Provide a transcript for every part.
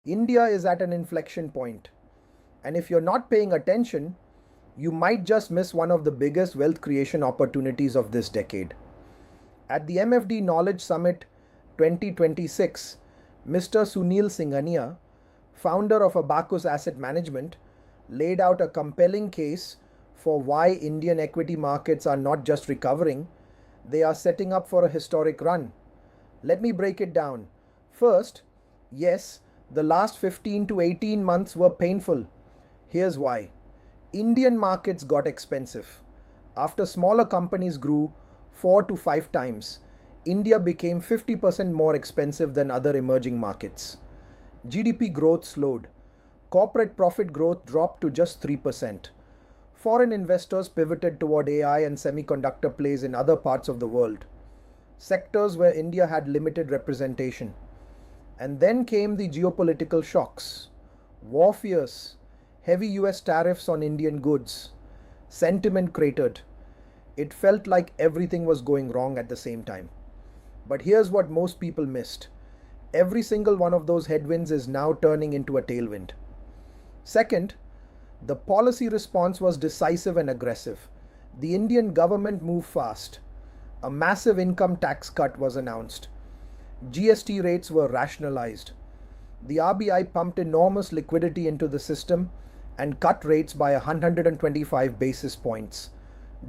India is at an inflection point, and if you're not paying attention, you might just miss one of the biggest wealth creation opportunities of this decade. At the MFD Knowledge Summit 2026, Mr. Sunil Singhania, founder of Abakkus Asset Management, laid out a compelling case for why Indian equity markets are not just recovering, they are setting up for a historic run. Let me break it down. First, yes, the last 15 to 18 months were painful. Here's why. Indian markets got expensive. After smaller companies grew 4 to 5 times, India became 50% more expensive than other emerging markets. GDP growth slowed. Corporate profit growth dropped to just 3%. Foreign investors pivoted toward AI and semiconductor plays in other parts of the world, sectors where India had limited representation. And then came the geopolitical shocks, war fears, heavy US tariffs on Indian goods. Sentiment cratered. It felt like everything was going wrong at the same time. But here's what most people missed. Every single one of those headwinds is now turning into a tailwind. Second, the policy response was decisive and aggressive. The Indian government moved fast. A massive income tax cut was announced. GST rates were rationalized. The RBI pumped enormous liquidity into the system and cut rates by 125 basis points,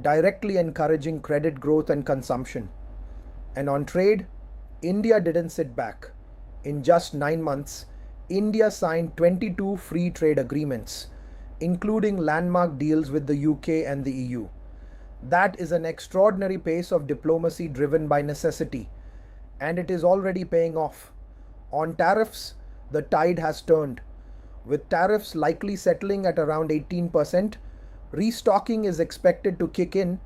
directly encouraging credit growth and consumption. And on trade, India didn't sit back. In just 9 months, India signed 22 free trade agreements, including landmark deals with the UK and the EU. That is an extraordinary pace of diplomacy driven by necessity, and it is already paying off. On tariffs, the tide has turned. With tariffs likely settling at around 18%, restocking is expected to kick in,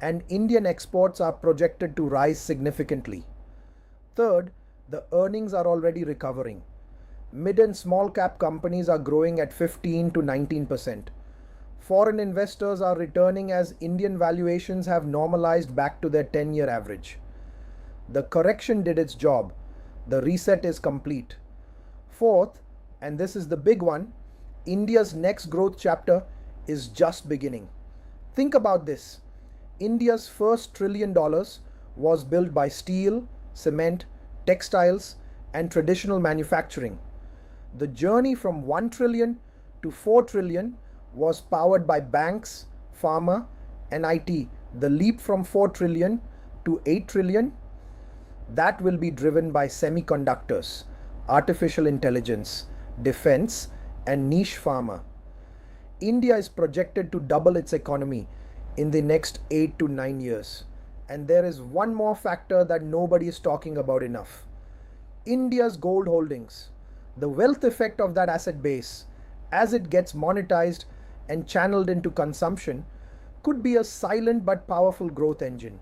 and Indian exports are projected to rise significantly. Third, the earnings are already recovering. Mid and small cap companies are growing at 15 to 19%. Foreign investors are returning as Indian valuations have normalized back to their 10-year average. The correction did its job. The reset is complete. Fourth, and this is the big one, India's next growth chapter is just beginning. Think about this. India's first $1 trillion was built by steel, cement, textiles, and traditional manufacturing. The journey from 1 trillion to 4 trillion was powered by banks, pharma, and IT. The leap from 4 trillion to 8 trillion, that will be driven by semiconductors, artificial intelligence, defense, and niche pharma. India is projected to double its economy in the next 8 to 9 years. And there is one more factor that nobody is talking about enough. India's gold holdings. The wealth effect of that asset base, as it gets monetized and channeled into consumption, could be a silent but powerful growth engine.